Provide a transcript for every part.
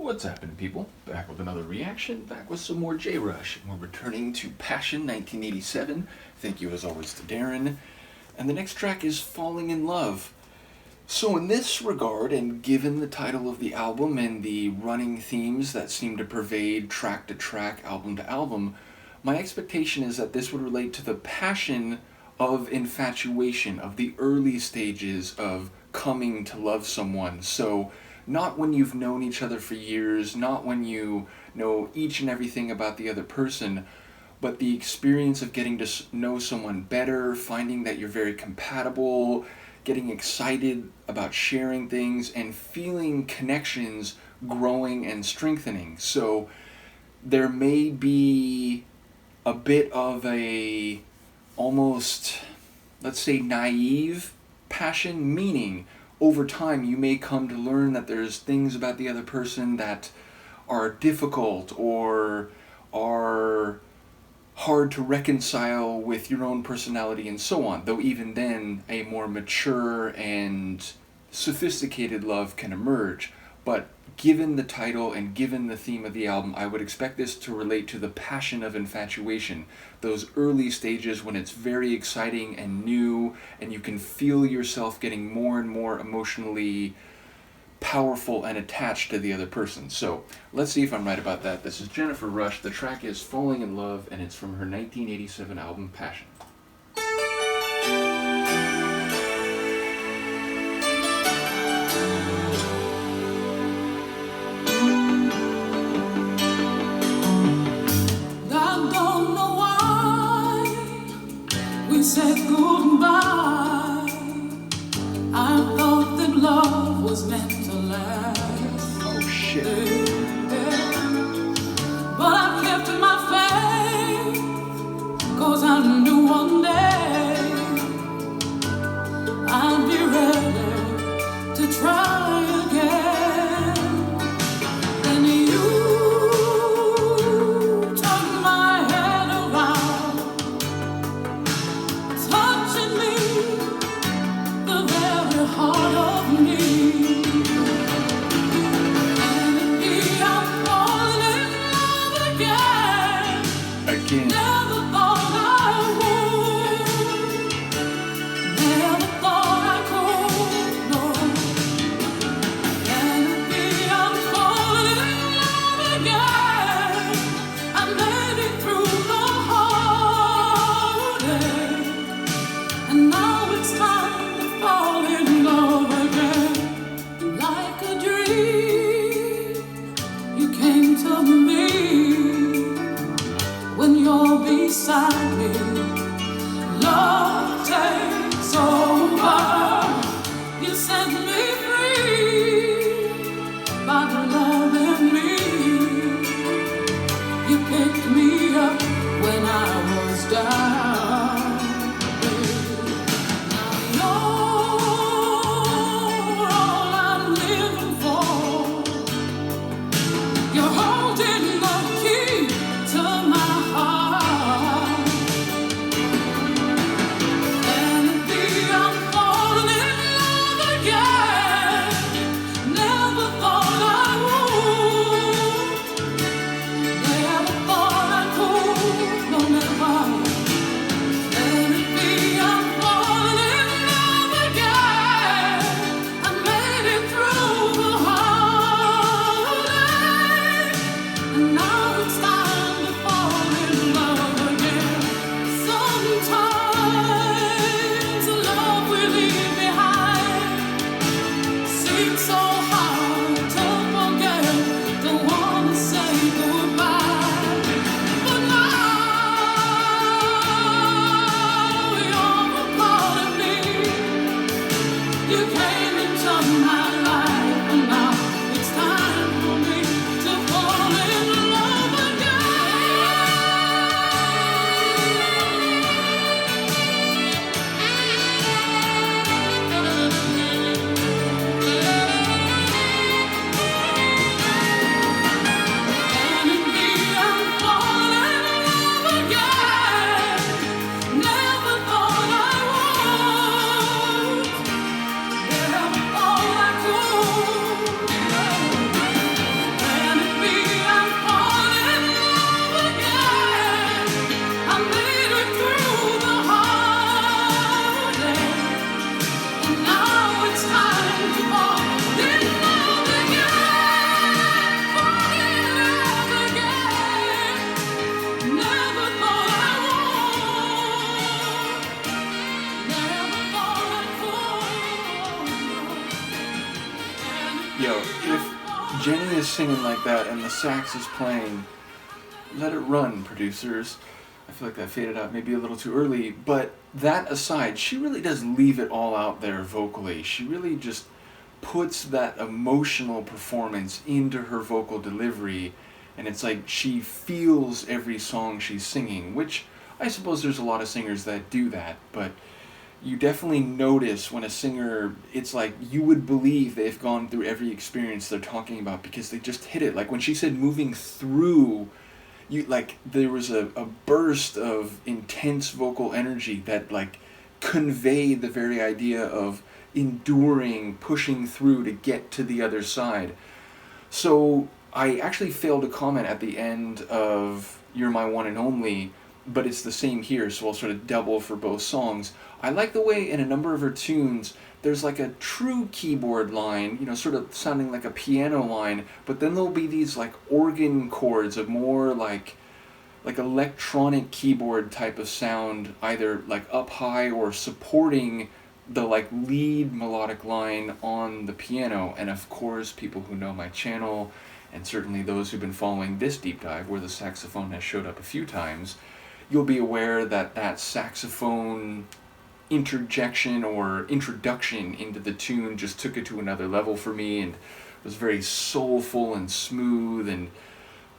What's happening, people? Back with another reaction, back with some more J-Rush. We're returning to Passion 1987. Thank you as always to Darren. And the next track is Falling in Love. So in this regard, and given the title of the album and the running themes that seem to pervade track to track, album to album, my expectation is that this would relate to the passion of infatuation, of the early stages of coming to love someone. So not when you've known each other for years, not when you know each and everything about the other person, but the experience of getting to know someone better, finding that you're very compatible, getting excited about sharing things, and feeling connections growing and strengthening. So there may be a bit of a almost, let's say, naive passion, meaning over time you may come to learn that there's things about the other person that are difficult or are hard to reconcile with your own personality and so on, though even then a more mature and sophisticated love can emerge. But given the title and given the theme of the album, I would expect this to relate to the passion of infatuation, those early stages when it's very exciting and new and you can feel yourself getting more and more emotionally powerful and attached to the other person. So let's see if I'm right about that. This is Jennifer Rush. The track is Falling in Love, and it's from her 1987 album Passion. Said goodbye. I thought that love was meant to last. Oh shit. But I kept my faith, 'cause I knew one day I'd be ready to try again. And you turned my head around, touching me, the very heart of me. And me, I'm falling in love again. Never thought I would. Never thought I could, no. And me, I'm falling in love again. I made it through the heartache. And now it's time to fall in love again. Like a dream, you came to me. When you're beside me, love takes over. You set me free by the love in me. You picked me up when I was down. is singing like that and the sax is playing, let it run, producers. I feel like that faded out maybe a little too early, but that aside, she really does leave it all out there vocally. She really just puts that emotional performance into her vocal delivery, and it's like she feels every song she's singing, which I suppose there's a lot of singers that do that, but you definitely notice when a singer, it's like you would believe they've gone through every experience they're talking about because they just hit it. Like when she said moving through, you like there was a burst of intense vocal energy that like conveyed the very idea of enduring, pushing through to get to the other side. So I actually failed to comment at the end of You're My One and Only, but it's the same here, so I'll sort of double for both songs. I like the way in a number of her tunes there's like a true keyboard line, you know, sort of sounding like a piano line, but then there'll be these like organ chords of more like electronic keyboard type of sound, either like up high or supporting the like lead melodic line on the piano. And of course, people who know my channel, and certainly those who've been following this deep dive where the saxophone has showed up a few times, you'll be aware that that saxophone interjection or introduction into the tune just took it to another level for me, and was very soulful and smooth and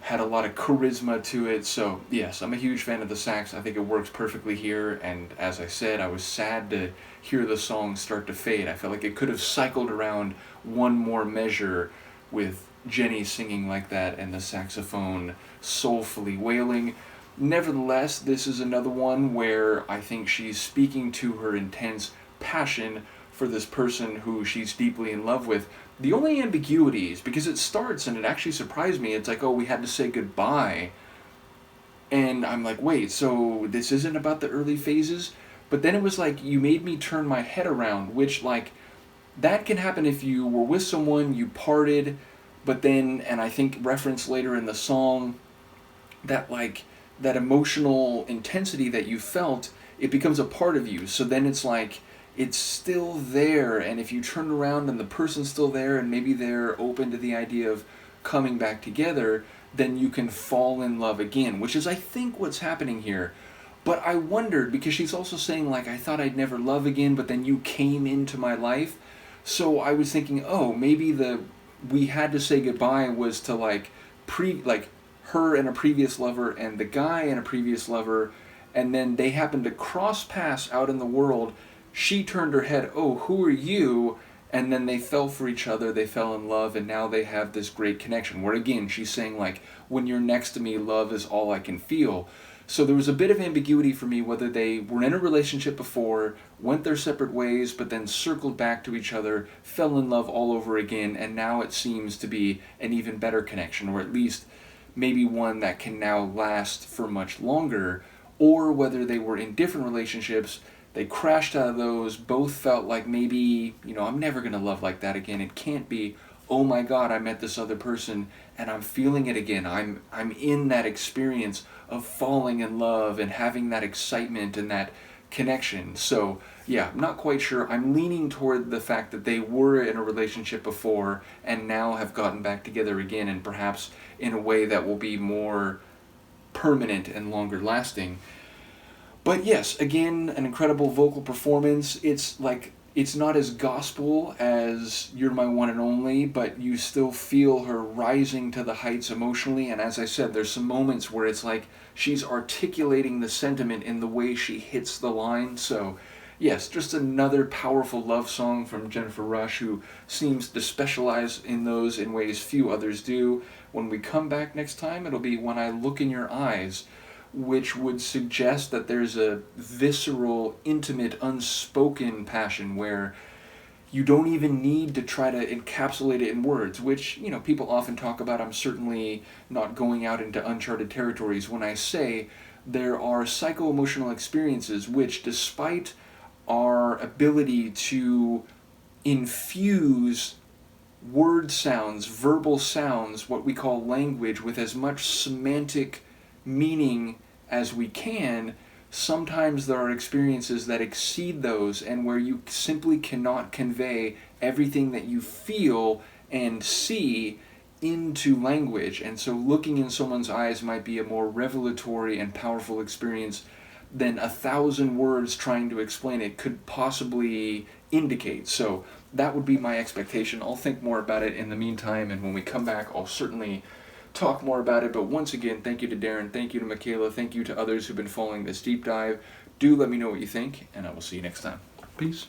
had a lot of charisma to it. So yes, I'm a huge fan of the sax. I think it works perfectly here, and as I said, I was sad to hear the song start to fade. I felt like it could have cycled around one more measure with Jenny singing like that and the saxophone soulfully wailing. Nevertheless, this is another one where I think she's speaking to her intense passion for this person who she's deeply in love with. The only ambiguity is because it starts and it actually surprised me. It's like, oh, we had to say goodbye. And I'm like, wait, so this isn't about the early phases? But then it was like, you made me turn my head around, which like, that can happen if you were with someone, you parted, but then, and I think referenced later in the song, that like, that emotional intensity that you felt, it becomes a part of you. So then it's like, it's still there, and if you turn around and the person's still there and maybe they're open to the idea of coming back together, then you can fall in love again, which is I think what's happening here. But I wondered, because she's also saying like, I thought I'd never love again, but then you came into my life. So I was thinking, oh, maybe the we had to say goodbye was to like her and a previous lover and the guy and a previous lover, and then they happened to cross paths out in the world. She turned her head, oh, who are you? And then they fell for each other, they fell in love, and now they have this great connection. Where again, she's saying like, when you're next to me, love is all I can feel. So there was a bit of ambiguity for me whether they were in a relationship before, went their separate ways, but then circled back to each other, fell in love all over again, and now it seems to be an even better connection, or at least maybe one that can now last for much longer, or whether they were in different relationships, they crashed out of those, both felt like maybe, you know, I'm never going to love like that again. It can't be, oh my God, I met this other person and I'm feeling it again. I'm in that experience of falling in love and having that excitement and that connection. So yeah, I'm not quite sure. I'm leaning toward the fact that they were in a relationship before and now have gotten back together again, and perhaps in a way that will be more permanent and longer lasting. But yes, again, an incredible vocal performance. It's like, it's not as gospel as You're My One and Only, but you still feel her rising to the heights emotionally. And as I said, there's some moments where it's like she's articulating the sentiment in the way she hits the line. So yes, just another powerful love song from Jennifer Rush, who seems to specialize in those in ways few others do. When we come back next time, it'll be When I Look in Your Eyes, which would suggest that there's a visceral, intimate, unspoken passion where you don't even need to try to encapsulate it in words, which, you know, people often talk about. I'm certainly not going out into uncharted territories when I say there are psycho-emotional experiences which, despite our ability to infuse word sounds, verbal sounds, what we call language, with as much semantic meaning as we can, sometimes there are experiences that exceed those, and where you simply cannot convey everything that you feel and see into language, and so looking in someone's eyes might be a more revelatory and powerful experience than 1,000 words trying to explain it could possibly indicate. So that would be my expectation. I'll think more about it in the meantime, and when we come back, I'll certainly talk more about it. But once again, thank you to Darren, thank you to Michaela, thank you to others who've been following this deep dive. Do let me know what you think, and I will see you next time. Peace.